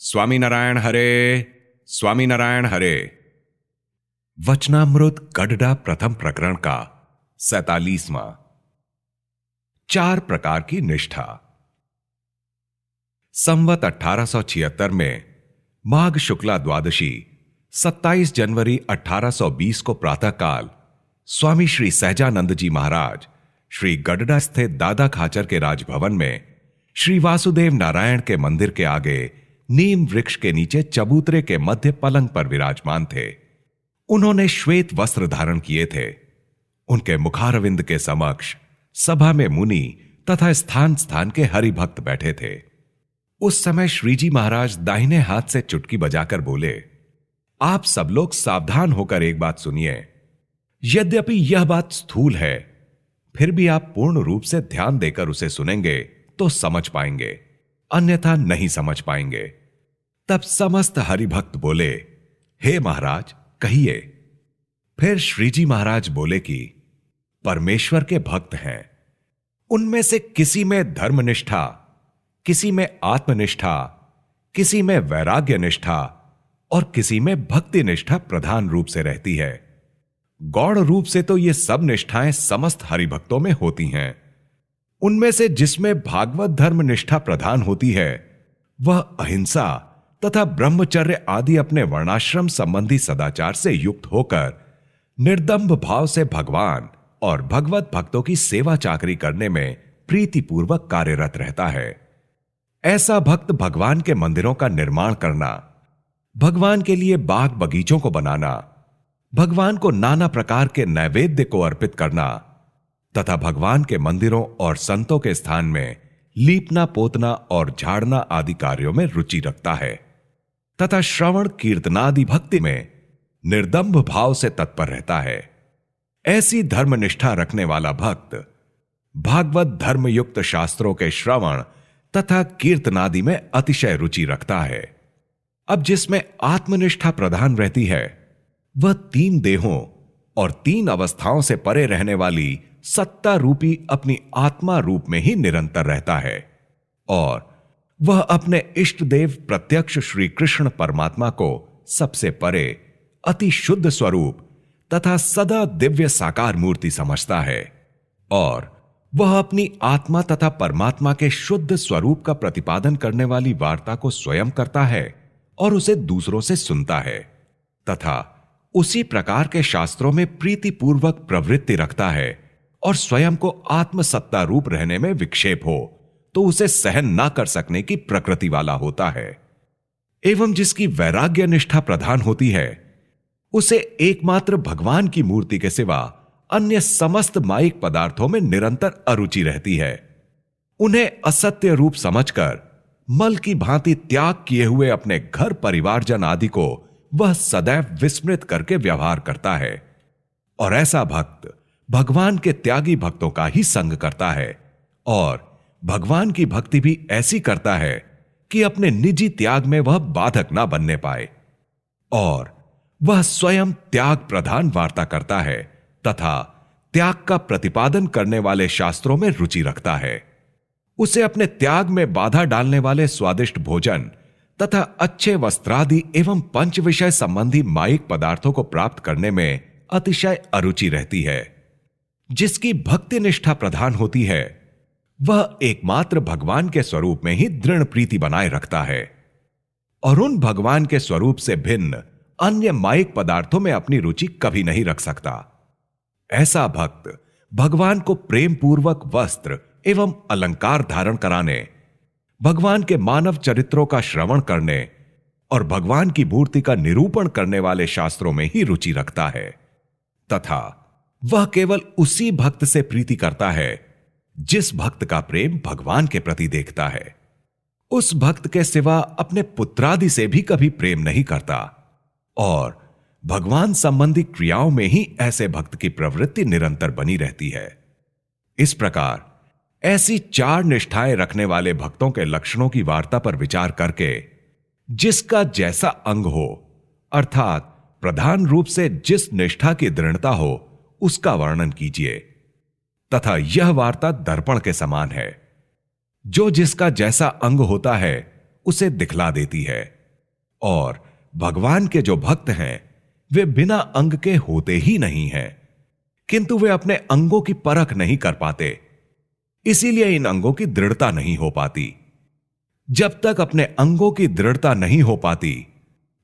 स्वामीनारायण हरे, स्वामीनारायण हरे। वचनामृत गडडा प्रथम प्रकरण का 47वां। 4 प्रकार की निष्ठा। संवत 1876 में माघ शुक्ला द्वादशी 27 जनवरी 1820 को प्रातःकाल स्वामी श्री सहजानंद जी महाराज श्री गडडा स्थित दादा खाचर के राजभवन में श्री वासुदेव नारायण के मंदिर के आगे नीम वृक्ष के नीचे चबूतरे के मध्य पलंग पर विराजमान थे। उन्होंने श्वेत वस्त्र धारण किए थे। उनके मुखारविंद के समक्ष सभा में मुनि तथा स्थान स्थान के हरिभक्त बैठे थे। उस समय श्रीजी महाराज दाहिने हाथ से चुटकी बजाकर बोले, आप सब लोग सावधान होकर एक बात सुनिए। यद्यपि यह बात स्थूल है, फिर भी आप पूर्ण रूप से ध्यान देकर उसे सुनेंगे तो समझ पाएंगे, अन्यथा नहीं समझ पाएंगे। तब समस्त हरिभक्त बोले, हे महाराज कहिए। फिर श्रीजी महाराज बोले कि परमेश्वर के भक्त हैं, उनमें से किसी में धर्मनिष्ठा, किसी में आत्मनिष्ठा, किसी में वैराग्य निष्ठा और किसी में भक्ति निष्ठा प्रधान रूप से रहती है। गौड़ रूप से तो ये सब निष्ठाएं समस्त हरिभक्तों में होती हैं। उनमें से जिसमें भागवत धर्म निष्ठा प्रधान होती है, वह अहिंसा तथा ब्रह्मचर्य आदि अपने वर्णाश्रम संबंधी सदाचार से युक्त होकर निर्दम्भ भाव से भगवान और भगवत भक्तों की सेवा चाकरी करने में प्रीतिपूर्वक कार्यरत रहता है। ऐसा भक्त भगवान के मंदिरों का निर्माण करना, भगवान के लिए बाग बगीचों को बनाना, भगवान को नाना प्रकार के नैवेद्य को अर्पित करना तथा भगवान के मंदिरों और संतों के स्थान में लीपना पोतना और झाड़ना आदि कार्यों में रुचि रखता है तथा श्रवण कीर्तनादि भक्ति में निर्दम्भ भाव से तत्पर रहता है। ऐसी धर्मनिष्ठा रखने वाला भक्त भागवत धर्मयुक्त शास्त्रों के श्रवण तथा कीर्तनादि में अतिशय रुचि रखता है। अब जिसमें आत्मनिष्ठा प्रधान रहती है, वह 3 देहों और 3 अवस्थाओं से परे रहने वाली सत्ता रूपी अपनी आत्मा रूप में ही निरंतर रहता है और वह अपने इष्ट देव प्रत्यक्ष श्री कृष्ण परमात्मा को सबसे परे अति शुद्ध स्वरूप तथा सदा दिव्य साकार मूर्ति समझता है और वह अपनी आत्मा तथा परमात्मा के शुद्ध स्वरूप का प्रतिपादन करने वाली वार्ता को स्वयं करता है और उसे दूसरों से सुनता है तथा उसी प्रकार के शास्त्रों में प्रीतिपूर्वक प्रवृत्ति रखता है और स्वयं को आत्मसत्ता रूप रहने में विक्षेप हो तो उसे सहन ना कर सकने की प्रकृति वाला होता है। एवं जिसकी वैराग्य निष्ठा प्रधान होती है, उसे एकमात्र भगवान की मूर्ति के सिवा अन्य समस्त मायिक पदार्थों में निरंतर अरुचि रहती है। उन्हें असत्य रूप समझकर मल की भांति त्याग किए हुए अपने घर परिवारजन आदि को वह सदैव विस्मृत करके व्यवहार करता है और ऐसा भक्त भगवान के त्यागी भक्तों का ही संग करता है और भगवान की भक्ति भी ऐसी करता है कि अपने निजी त्याग में वह बाधक ना बनने पाए और वह स्वयं त्याग प्रधान वार्ता करता है तथा त्याग का प्रतिपादन करने वाले शास्त्रों में रुचि रखता है। उसे अपने त्याग में बाधा डालने वाले स्वादिष्ट भोजन तथा अच्छे वस्त्रादि एवं पंच विषय संबंधी मायिक पदार्थों को प्राप्त करने में अतिशय अरुचि रहती है। जिसकी भक्ति निष्ठा प्रधान होती है, वह एकमात्र भगवान के स्वरूप में ही दृढ़ प्रीति बनाए रखता है और उन भगवान के स्वरूप से भिन्न अन्य मायिक पदार्थों में अपनी रुचि कभी नहीं रख सकता। ऐसा भक्त भगवान को प्रेम पूर्वक वस्त्र एवं अलंकार धारण कराने, भगवान के मानव चरित्रों का श्रवण करने और भगवान की मूर्ति का निरूपण करने वाले शास्त्रों में ही रुचि रखता है तथा वह केवल उसी भक्त से प्रीति करता है जिस भक्त का प्रेम भगवान के प्रति देखता है। उस भक्त के सिवा अपने पुत्रादि से भी कभी प्रेम नहीं करता और भगवान संबंधी क्रियाओं में ही ऐसे भक्त की प्रवृत्ति निरंतर बनी रहती है। इस प्रकार ऐसी 4 निष्ठाएं रखने वाले भक्तों के लक्षणों की वार्ता पर विचार करके जिसका जैसा अंग हो, अर्थात प्रधान रूप से जिस निष्ठा की दृढ़ता हो, उसका वर्णन कीजिए तथा यह वार्ता दर्पण के समान है। जो जिसका जैसा अंग होता है उसे दिखला देती है और भगवान के जो भक्त हैं वे बिना अंग के होते ही नहीं हैं, किंतु वे अपने अंगों की परख नहीं कर पाते, इसीलिए इन अंगों की दृढ़ता नहीं हो पाती। जब तक अपने अंगों की दृढ़ता नहीं हो पाती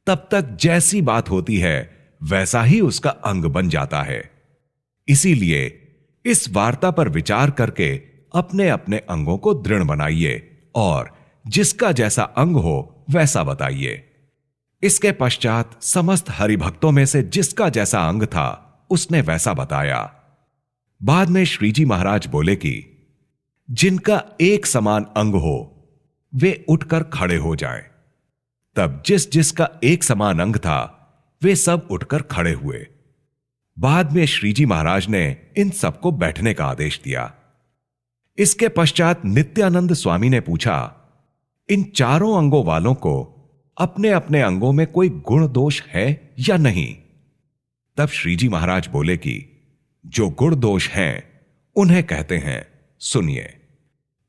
तब तक जैसी बात होती है वैसा ही उसका अंग बन जाता है। इसीलिए इस वार्ता पर विचार करके अपने अपने अंगों को दृढ़ बनाइए और जिसका जैसा अंग हो वैसा बताइए। इसके पश्चात समस्त हरिभक्तों में से जिसका जैसा अंग था उसने वैसा बताया। बाद में श्रीजी महाराज बोले कि जिनका एक समान अंग हो वे उठकर खड़े हो जाएं। तब जिस जिसका एक समान अंग था वे सब उठकर खड़े हुए। बाद में श्रीजी महाराज ने इन सबको बैठने का आदेश दिया। इसके पश्चात नित्यानंद स्वामी ने पूछा, इन चारों अंगों वालों को अपने अपने अंगों में कोई गुण दोष है या नहीं? तब श्रीजी महाराज बोले कि जो गुण दोष हैं उन्हें कहते हैं, सुनिए।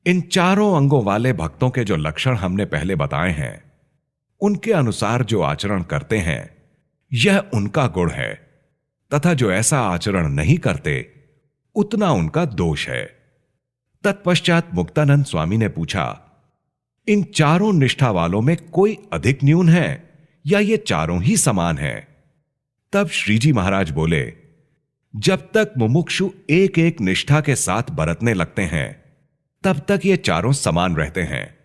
इन चारों अंगों वाले भक्तों के जो लक्षण हमने पहले बताए हैं उनके अनुसार जो आचरण करते हैं यह उनका गुण है, तथा जो ऐसा आचरण नहीं करते उतना उनका दोष है। तत्पश्चात मुक्तानंद स्वामी ने पूछा, इन चारों निष्ठा वालों में कोई अधिक न्यून है या ये चारों ही समान हैं? तब श्रीजी महाराज बोले, जब तक मुमुक्षु एक एक निष्ठा के साथ बरतने लगते हैं तब तक ये चारों समान रहते हैं,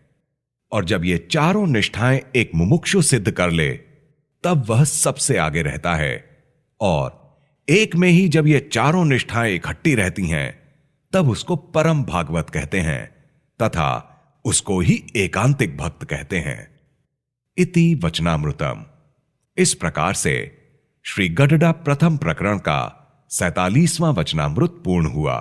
और जब ये चारों निष्ठाएं एक मुमुक्षु सिद्ध कर ले तब वह सबसे आगे रहता है, और एक में ही जब ये चारों निष्ठाएं इकट्ठी रहती हैं तब उसको परम भागवत कहते हैं तथा उसको ही एकांतिक भक्त कहते हैं। इति वचनामृतम। इस प्रकार से श्री गडडा प्रथम प्रकरण का 47वां वचनामृत पूर्ण हुआ।